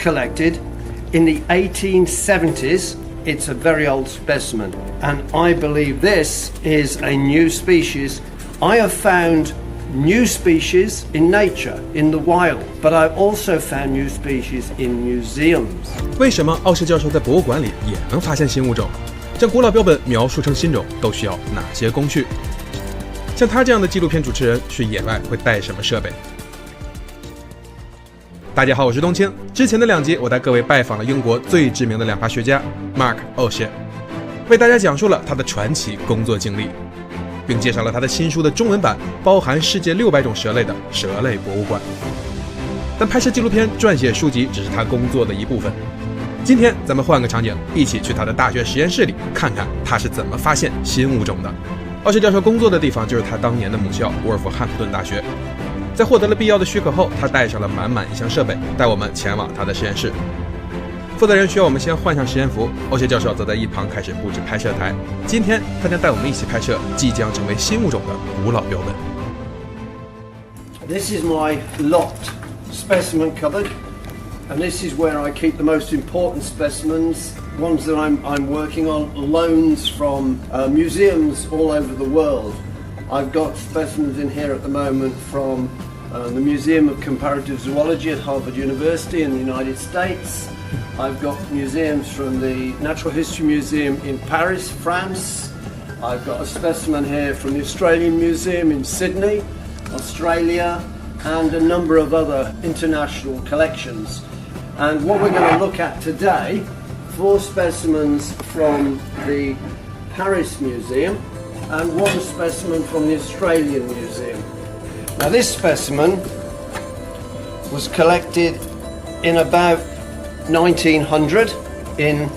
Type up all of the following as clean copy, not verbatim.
collected in the 1870s. It's a very old specimen, and I believe this is a new species. I have found new species in nature, in the wild, but I've also found new species in museums. 为什么奥谢教授在博物馆里也能发现新物种？将古老标本描述成新种都需要哪些工序？像他这样的纪录片主持人去野外会带什么设备？大家好，我是冬青。之前的2集我带各位拜访了英国最知名的两爬学家 Mark 奥谢，为大家讲述了他的传奇工作经历，并介绍了他的新书的中文版，包含世界600种蛇类的蛇类博物馆。但拍摄纪录片、撰写书籍只是他工作的一部分。今天咱们换个场景，一起去他的大学实验室里看看他是怎么发现新物种的。奥谢教授工作的地方就是他当年的母校沃尔夫汉普顿大学。在获得了必要的许可后，他带上了满满一箱设备，带我们前往他的实验室。负责人需要我们先换上实验服，奥谢教授则在一旁开始布置拍摄台。今天他将带我们一起拍摄即将成为新物种的古老标本。This is my locked specimen cupboard, and this is where I keep the most important specimens, ones that I'm working on, loans from museums all over the world. I've got specimens in here at the moment from the Museum of Comparative Zoology at Harvard University in the United States. I've got museums from the Natural History Museum in Paris, France. I've got a specimen here from the Australian Museum in Sydney, Australia, and a number of other international collections. And what we're going to look at today, 4 specimens from the Paris Museum and 1 specimen from the Australian Museum. Now this specimen was collected in about 1900 in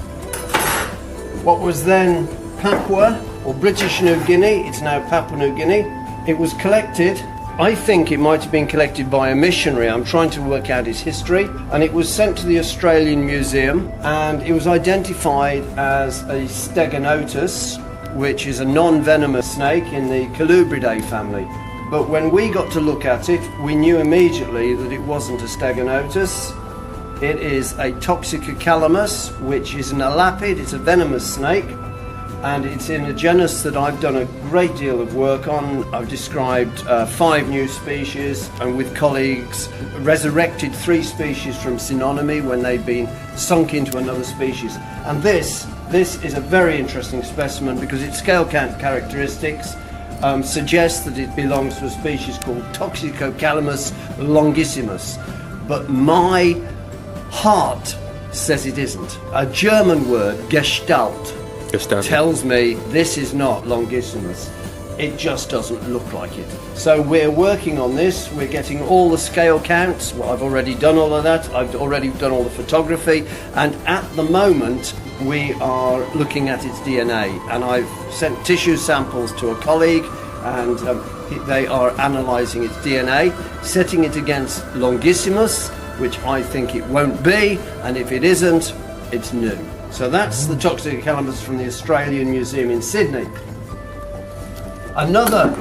what was then Papua or British New Guinea. It's now Papua New Guinea. It was collected, I think it might have been collected by a missionary. I'm trying to work out its history. And it was sent to the Australian Museum, and it was identified as a Stegonotus, which is a non-venomous snake in the Colubridae family. But when we got to look at it, we knew immediately that it wasn't a Stegonotus. It is a Toxicocalamus, which is an elapid. It's a venomous snake, and it's in a genus that I've done a great deal of work on. I've described 5 new species, and with colleagues resurrected 3 species from synonymy when they'd been sunk into another species. And this is a very interesting specimen because its scale count characteristics suggest that it belongs to a species called Toxicocalamus longissimus. But my heart says it isn't. A German word, Gestalt, tells me this is not longissimus. It just doesn't look like it. So we're working on this. We're getting all the scale counts. Well, I've already done all of that. I've already done all the photography. And at the moment, we are looking at its DNA. And I've sent tissue samples to a colleague, and they are analysing its DNA, setting it against longissimus, which I think it won't be. And if it isn't, it's new. So that's the Toxicocalamus from the Australian Museum in Sydney. Another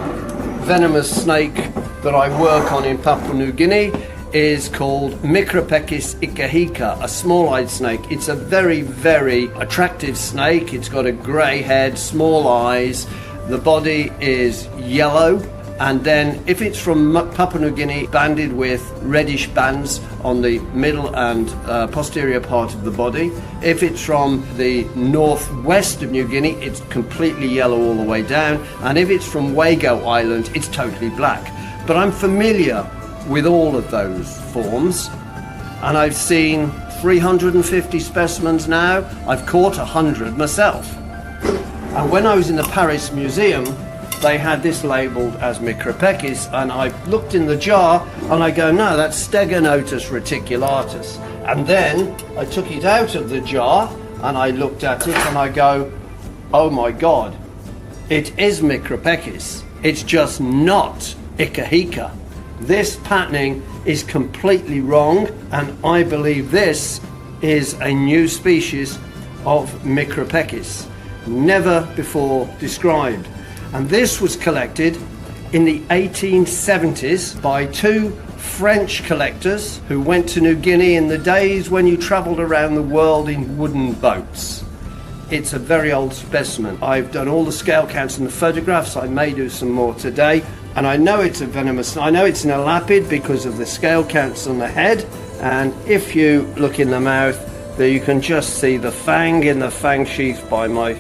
venomous snake that I work on in Papua New Guinea is called Micropechis ikahika, a small-eyed snake. It's a very, very attractive snake. It's got a grey head, small eyes. The body is yellow. And then if it's from Papua New Guinea, banded with reddish bands on the middle and posterior part of the body. If it's from the northwest of New Guinea, it's completely yellow all the way down. And if it's from Wago Island, it's totally black. But I'm familiar with all of those forms, and I've seen 350 specimens now. I've caught 100 myself. And when I was in the Paris Museum, they had this labelled as Micropechis, and I looked in the jar and I go, no, that's Stegonotus reticulatus. And then I took it out of the jar and I looked at it and I go, oh my God, it is Micropechis. It's just not Ikahika. This patterning is completely wrong, and I believe this is a new species of Micropechis, never before described. And this was collected in the 1870s by 2 French collectors who went to New Guinea in the days when you travelled around the world in wooden boats. It's a very old specimen. I've done all the scale counts and the photographs. I may do some more today. And I know it's a venomous, I know it's an elapid because of the scale counts on the head. And if you look in the mouth, there you can just see the fang in the fang sheath by my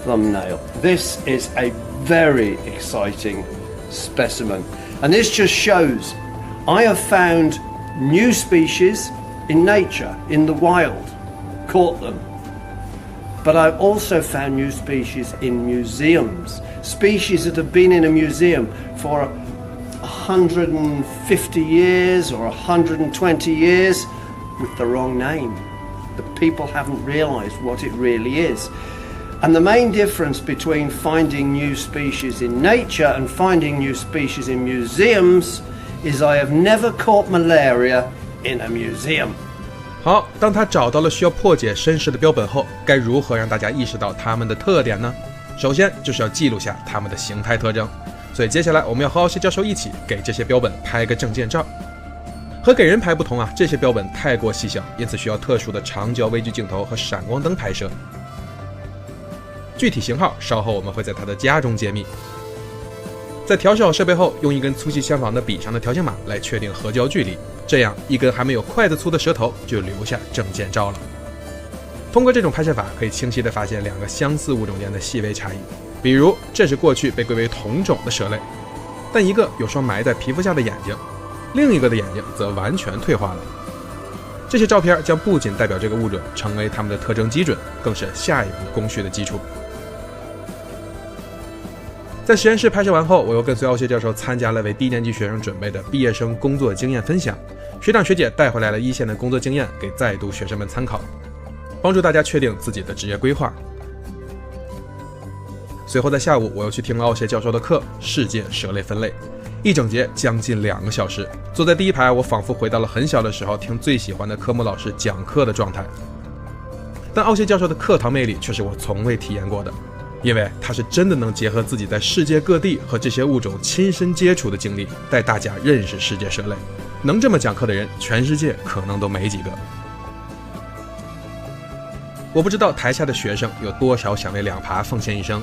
thumbnail. This is a very exciting specimen. And this just shows I have found new species in nature, in the wild, caught them. But I've also found new species in museums, species that have been in a museum for 150 years or 120 years with the wrong name. The people haven't realised what it really is. And the main difference between finding new species in nature and finding new species in museums is I have never caught malaria in a museum. 好，当他找到了需要破解身世的标本后，该如何让大家意识到它们的特点呢？首先就是要记录下它们的形态特征。所以接下来我们要和奥谢教授一起给这些标本拍个证件照。和给人拍不同啊，这些标本太过细小，因此需要特殊的长焦微距镜头和闪光灯拍摄。具体型号稍后我们会在他的家中揭秘。在调试好设备后，用一根粗细相仿的笔上的条形码来确定合焦距离，这样一根还没有筷子粗的舌头就留下证件照了。通过这种拍摄法，可以清晰地发现两个相似物种间的细微差异。比如，这是过去被归为同种的蛇类，但一个有双埋在皮肤下的眼睛，另一个的眼睛则完全退化了。这些照片将不仅代表这个物种成为它们的特征基准，更是下一步工序的基础。在实验室拍摄完后，我又跟随奥谢教授参加了为低年级学生准备的毕业生工作经验分享。学长学姐带回来了一线的工作经验，给在读学生们参考，帮助大家确定自己的职业规划。随后在下午，我又去听了奥谢教授的课《世界蛇类分类》，一整节将近2个小时。坐在第一排，我仿佛回到了很小的时候听最喜欢的科目老师讲课的状态。但奥谢教授的课堂魅力却是我从未体验过的。因为他是真的能结合自己在世界各地和这些物种亲身接触的经历，带大家认识世界蛇类。能这么讲课的人，全世界可能都没几个。我不知道台下的学生有多少想为两爬奉献一生，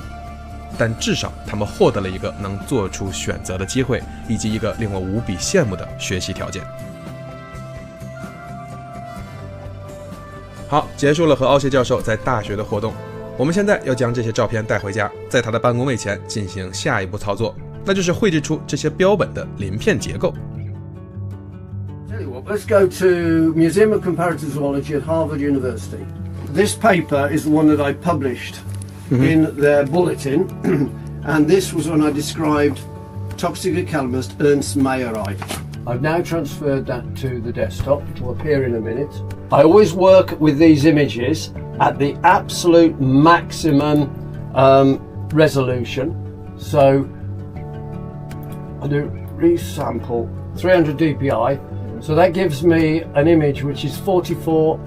但至少他们获得了一个能做出选择的机会，以及一个令我无比羡慕的学习条件。好，结束了和奥谢教授在大学的活动。我们现在要将这些照片带回家，在他的办公位前进行下一步操作，那就是绘制出这些标本的鳞片结构。Tell you what, let's go to Museum of Comparative Zoology at Harvard University. This paper is the one that I published in their bulletin, and this was when I described Toxicocalamus Ernst Mayeri. I've now transferred that to the desktop. It will appear in a minute. I always work with these images at the absolute maximum resolution. So I do resample 300 dpi. So that gives me an image which is 44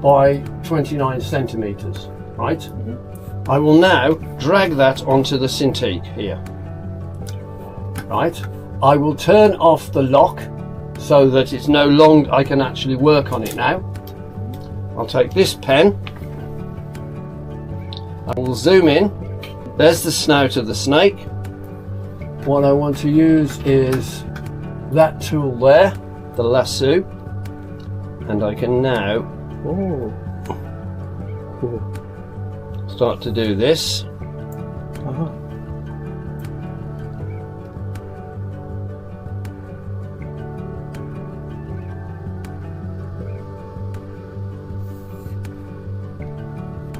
by 29 centimeters, right? I will now drag that onto the Cintiq here, right? I will turn off the lock so that it's no longer, I can actually work on it now. I'll take this pen, I will zoom in. There's the snout of the snake. What I want to use is that tool there, the lasso, and I can now start to do this.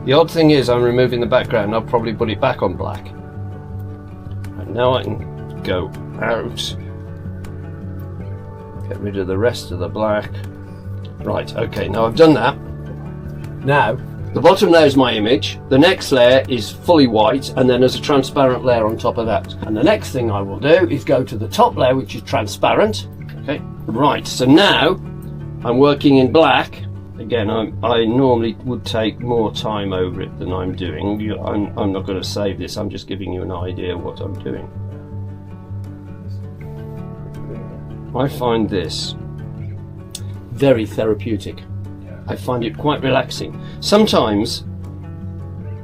The odd thing is I'm removing the background. I'll probably put it back on black. And now I can go out, get rid of the rest of the black. Right, okay, now I've done that. Now, the bottom layer is my image, the next layer is fully white, and then there's a transparent layer on top of that. And the next thing I will do is go to the top layer, which is transparent. Okay, right, so now I'm working in black. Again, I normally would take more time over it than I'm doing. I'm not going to save this, I'm just giving you an idea of what I'm doing. I find this very therapeutic. I find it quite relaxing. Sometimes,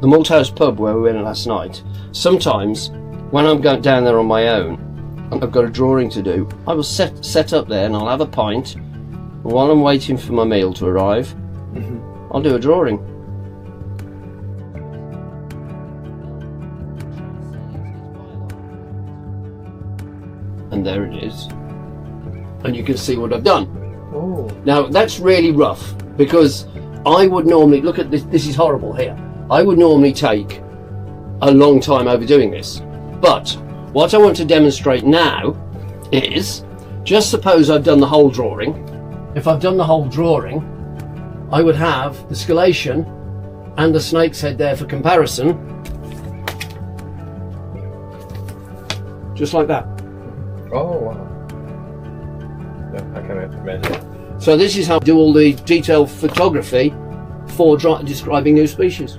the Malthouse pub where we went last night, sometimes when I'm going down there on my own and I've got a drawing to do, I will set up there and I'll have a pint, and while I'm waiting for my meal to arrive, I'll do a drawing. And there it is. And you can see what I've done. Oh. Now that's really rough, because I would normally, look at this, this is horrible here. I would normally take a long time overdoing this. But what I want to demonstrate now is, just suppose I've done the whole drawing. If I've done the whole drawing, I would have the scalation and the snake's head there for comparison. Just like that. Oh, wow. Yeah, I can imagine. So this is how I do all the detailed photography for describing new species.